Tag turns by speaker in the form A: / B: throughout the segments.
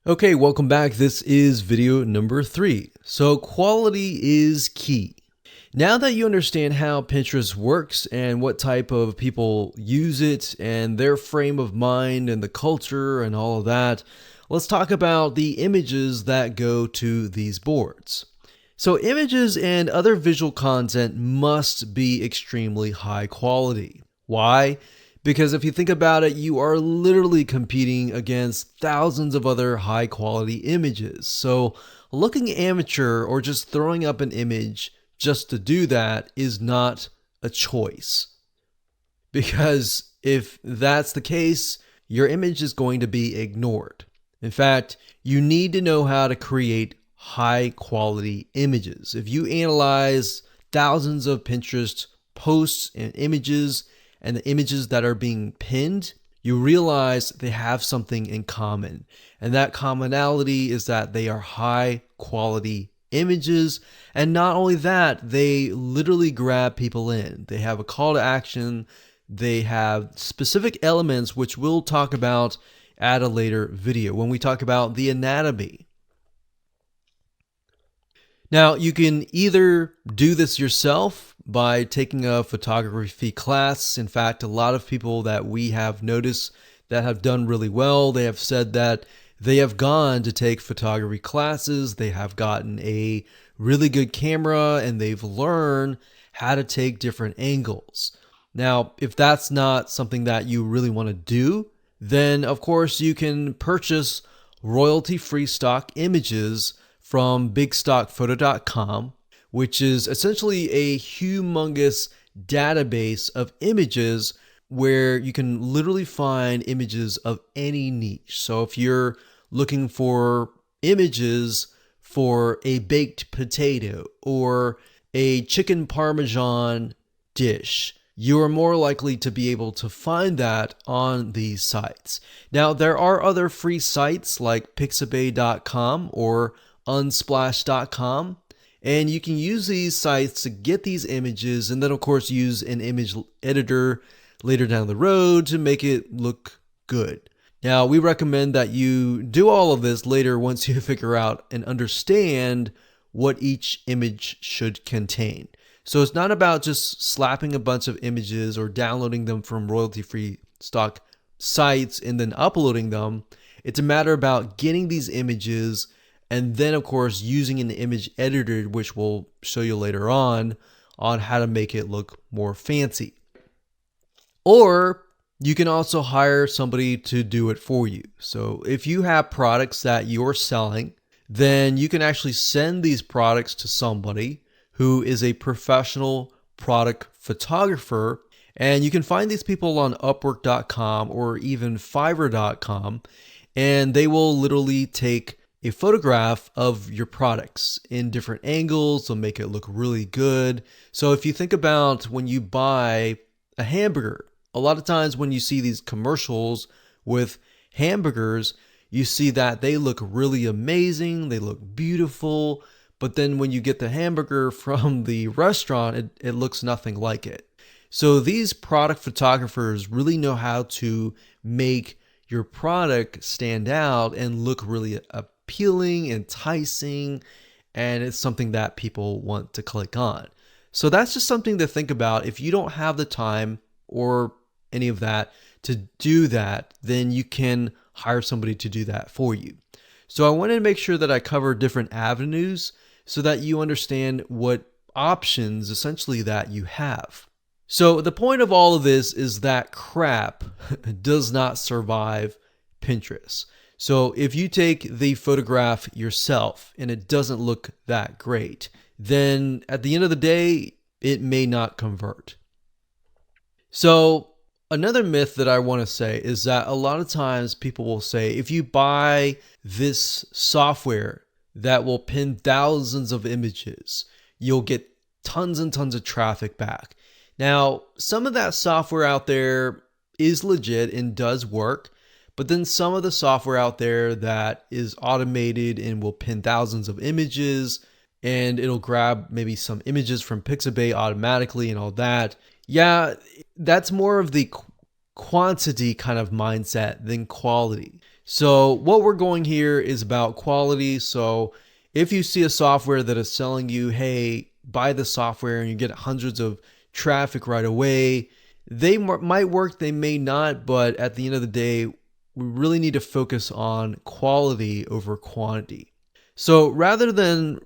A: Okay, welcome back. This is video number 3. So quality is key. Now that you understand how Pinterest works and what type of people use it and their frame of mind and the culture and all of that, let's talk about the images that go to these boards. So images and other visual content must be extremely high quality. Why? Because if you think about it, you are literally competing against thousands of other high quality images. So looking amateur or just throwing up an image just to do that is not a choice. Because if that's the case, your image is going to be ignored. In fact, you need to know how to create high quality images. If you analyze thousands of Pinterest posts and images, and the images that are being pinned, you realize they have something in common. And that commonality is that they are high quality images. And not only that, they literally grab people in. They have a call to action. They have specific elements, which we'll talk about at a later video when we talk about the anatomy. Now, you can either do this yourself by taking a photography class. In fact, a lot of people that we have noticed that have done really well, they have said that they have gone to take photography classes, they have gotten a really good camera, and they've learned how to take different angles. Now, if that's not something that you really want to do, then of course you can purchase royalty-free stock images from bigstockphoto.com, which is essentially a humongous database of images where you can literally find images of any niche. So if you're looking for images for a baked potato or a chicken parmesan dish, you are more likely to be able to find that on these sites. Now, there are other free sites like pixabay.com or unsplash.com, and you can use these sites to get these images and then of course use an image editor later down the road to make it look good. Now, we recommend that you do all of this later once you figure out and understand what each image should contain. So it's not about just slapping a bunch of images or downloading them from royalty-free stock sites and then uploading them. It's a matter about getting these images and then, of course, using an image editor, which we'll show you later on how to make it look more fancy. Or you can also hire somebody to do it for you. So if you have products that you're selling, then you can actually send these products to somebody who is a professional product photographer. And you can find these people on Upwork.com or even Fiverr.com, and they will literally take a photograph of your products in different angles. They'll make it look really good. So if you think about when you buy a hamburger, a lot of times when you see these commercials with hamburgers, you see that they look really amazing. They look beautiful. But then when you get the hamburger from the restaurant, it looks nothing like it. So these product photographers really know how to make your product stand out and look really appealing, enticing, and it's something that people want to click on. So that's just something to think about. If you don't have the time or any of that to do that, then you can hire somebody to do that for you. So I wanted to make sure that I cover different avenues so that you understand what options essentially that you have. So the point of all of this is that crap does not survive Pinterest. So if you take the photograph yourself and it doesn't look that great, then at the end of the day, it may not convert. So another myth that I want to say is that a lot of times people will say, if you buy this software that will pin thousands of images, you'll get tons and tons of traffic back. Now, some of that software out there is legit and does work, but then some of the software out there that is automated and will pin thousands of images and it'll grab maybe some images from Pixabay automatically and all that. Yeah, that's more of the quantity kind of mindset than quality. So what we're going here is about quality. So if you see a software that is selling you, hey, buy the software and you get hundreds of traffic right away, they might work, they may not, but at the end of the day, we really need to focus on quality over quantity. So rather than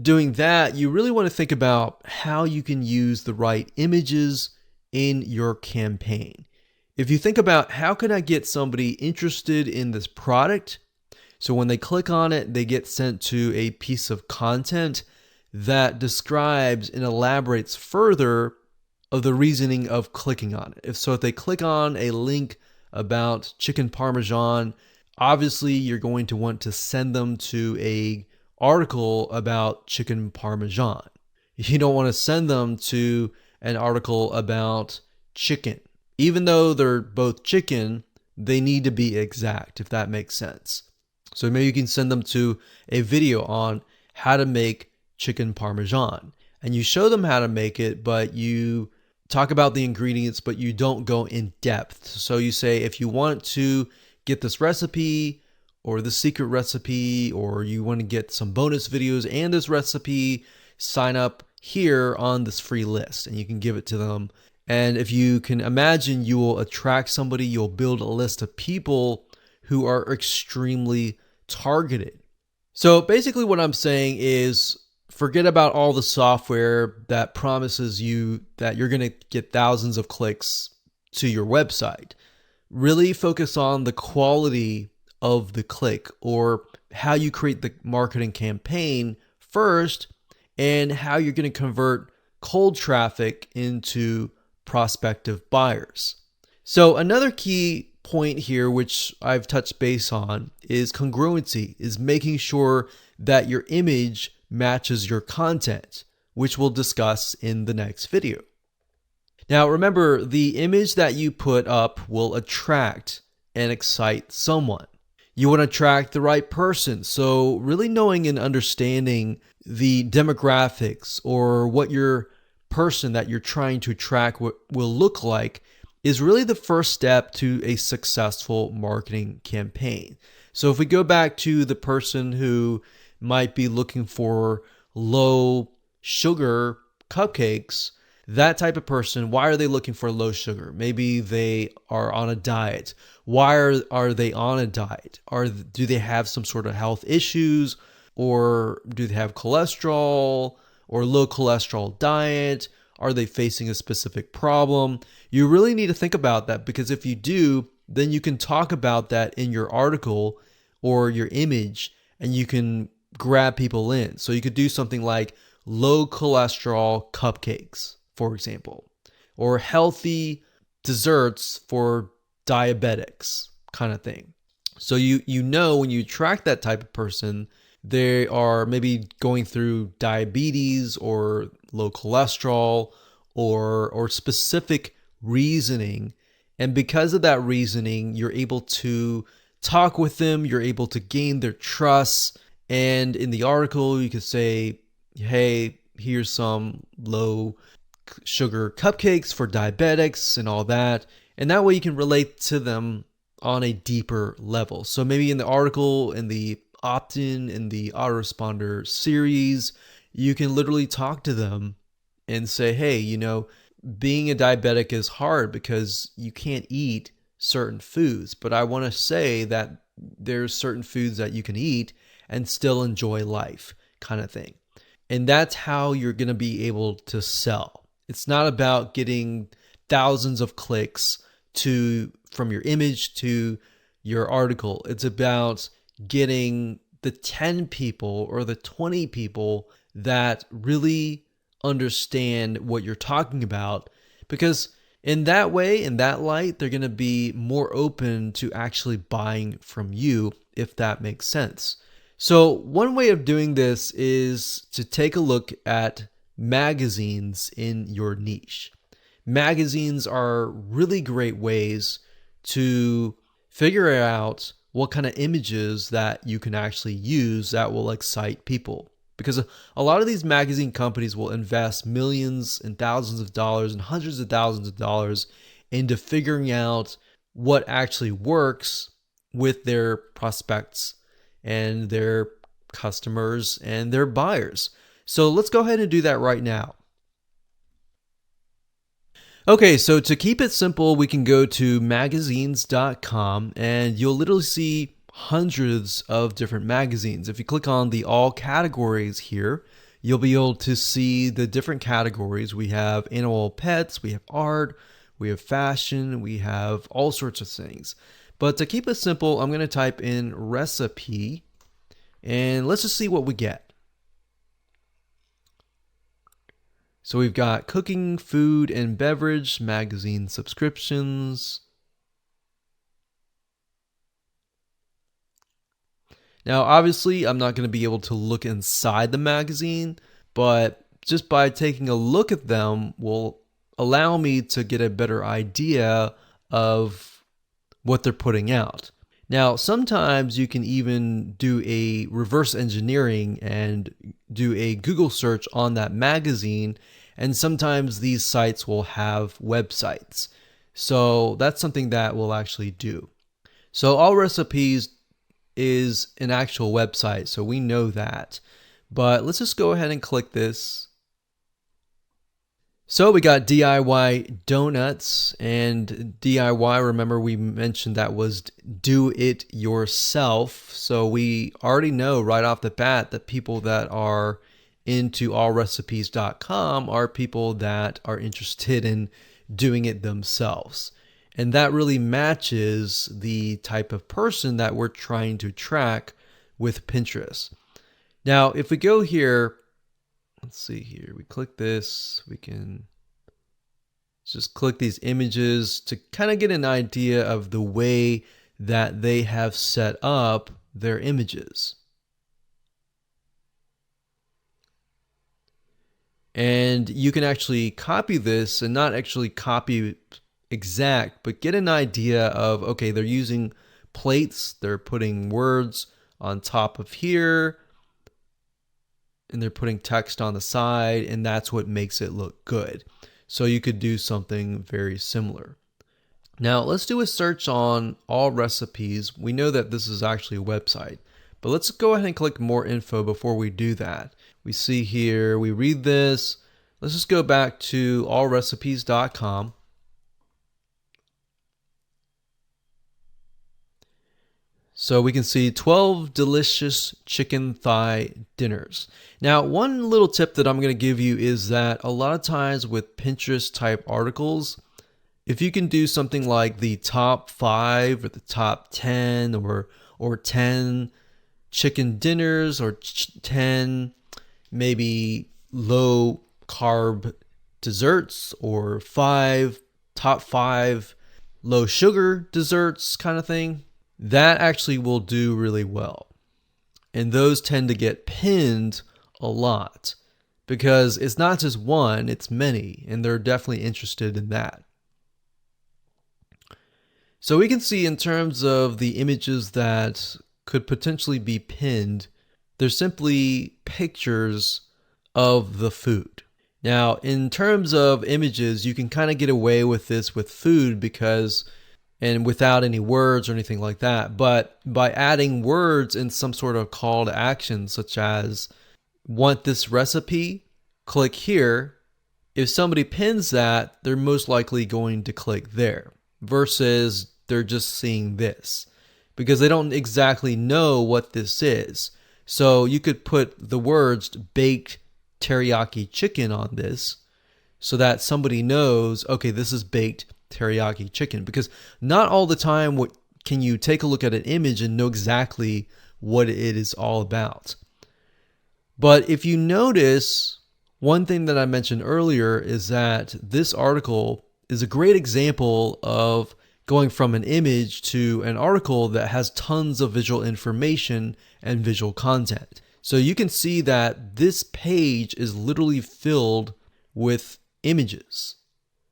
A: doing that, you really want to think about how you can use the right images in your campaign. If you think about how can I get somebody interested in this product, so when they click on it, they get sent to a piece of content that describes and elaborates further of the reasoning of clicking on it. If they click on a link about chicken parmesan, obviously you're going to want to send them to a article about chicken parmesan. You don't want to send them to an article about chicken. Even though they're both chicken, they need to be exact, if that makes sense. So maybe you can send them to a video on how to make chicken parmesan, and you show them how to make it, but you talk about the ingredients, but you don't go in depth. So you say, if you want to get this recipe or the secret recipe, or you want to get some bonus videos and this recipe, sign up here on this free list, and you can give it to them. And if you can imagine, you will attract somebody, you'll build a list of people who are extremely targeted. So basically what I'm saying is forget about all the software that promises you that you're going to get thousands of clicks to your website. Really focus on the quality of the click, or how you create the marketing campaign first, and how you're going to convert cold traffic into prospective buyers. So another key point here, which I've touched base on, is congruency, is making sure that your image matches your content, which we'll discuss in the next video. Now remember, the image that you put up will attract and excite someone. You want to attract the right person. So really knowing and understanding the demographics, or what your person that you're trying to attract will look like, is really the first step to a successful marketing campaign. So if we go back to the person who might be looking for low sugar cupcakes, that type of person, why are they looking for low sugar? Maybe they are on a diet. Why are they on a diet? Do they have some sort of health issues, or do they have cholesterol or low cholesterol diet? Are they facing a specific problem? You really need to think about that, because if you do, then you can talk about that in your article or your image, and you can grab people in. So you could do something like low cholesterol cupcakes, for example, or healthy desserts for diabetics, kind of thing. So you know when you attract that type of person, they are maybe going through diabetes or low cholesterol, or specific reasoning. And because of that reasoning, you're able to talk with them, you're able to gain their trust. And in the article, you could say, hey, here's some low sugar cupcakes for diabetics and all that. And that way you can relate to them on a deeper level. So maybe in the article, in the opt-in, in the autoresponder series, you can literally talk to them and say, hey, being a diabetic is hard because you can't eat certain foods, but I want to say that there's certain foods that you can eat and still enjoy life, kind of thing. And that's how you're going to be able to sell. It's not about getting thousands of clicks from your image to your article. It's about getting the 10 people or the 20 people that really understand what you're talking about, because in that way, in that light, they're going to be more open to actually buying from you, if that makes sense. So one way of doing this is to take a look at magazines in your niche. Magazines are really great ways to figure out what kind of images that you can actually use that will excite people. Because a lot of these magazine companies will invest millions and thousands of dollars and hundreds of thousands of dollars into figuring out what actually works, with their prospects and their customers and their buyers. So let's go ahead and do that right now. Okay, so to keep it simple, we can go to magazines.com and you'll literally see hundreds of different magazines. If you click on the all categories here, you'll be able to see the different categories. We have animal pets, we have art, we have fashion, we have all sorts of things. But to keep it simple, I'm going to type in recipe and let's just see what we get. So we've got cooking, food, and beverage, magazine subscriptions. Now, obviously, I'm not going to be able to look inside the magazine, but just by taking a look at them will allow me to get a better idea of what they're putting out. Now, sometimes you can even do a reverse engineering and do a Google search on that magazine, and sometimes these sites will have websites. So that's something that we'll actually do. So All Recipes is an actual website, so we know that. But let's just go ahead and click this. So we got DIY donuts, and DIY, remember we mentioned that was do it yourself. So we already know right off the bat that people that are into allrecipes.com are people that are interested in doing it themselves. And that really matches the type of person that we're trying to track with Pinterest. Now, if we go here, let's see here. We click this. We can just click these images to kind of get an idea of the way that they have set up their images. And you can actually copy this and not actually copy exact, but get an idea of, okay, they're using plates. They're putting words on top of here. And they're putting text on the side, and that's what makes it look good. So you could do something very similar. Now let's do a search on All Recipes. We know that this is actually a website, but let's go ahead and click more info before we do that. We see here, we read this. Let's just go back to allrecipes.com. So we can see 12 delicious chicken thigh dinners. Now, one little tip that I'm going to give you is that a lot of times with Pinterest type articles, if you can do something like the top 5 or the top 10 or 10 chicken dinners or 10 maybe low carb desserts or top 5 low sugar desserts kind of thing, that actually will do really well. And those tend to get pinned a lot because it's not just one, it's many, and they're definitely interested in that. So we can see in terms of the images that could potentially be pinned, they're simply pictures of the food. Now, in terms of images, you can kind of get away with this with food and without any words or anything like that. But by adding words in some sort of call to action, such as want this recipe, click here. If somebody pins that, they're most likely going to click there versus they're just seeing this because they don't exactly know what this is. So you could put the words baked teriyaki chicken on this so that somebody knows, okay, this is baked teriyaki chicken, because not all the time can you take a look at an image and know exactly what it is all about. But if you notice, one thing that I mentioned earlier is that this article is a great example of going from an image to an article that has tons of visual information and visual content. So you can see that this page is literally filled with images.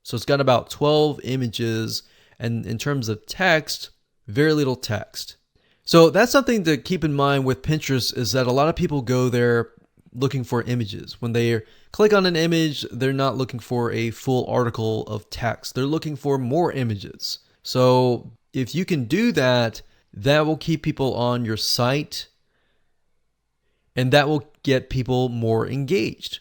A: So it's got about 12 images, and in terms of text, very little text. So that's something to keep in mind with Pinterest, is that a lot of people go there looking for images. When they click on an image, they're not looking for a full article of text. They're looking for more images. So if you can do that, That will keep people on your site, and that will get people more engaged.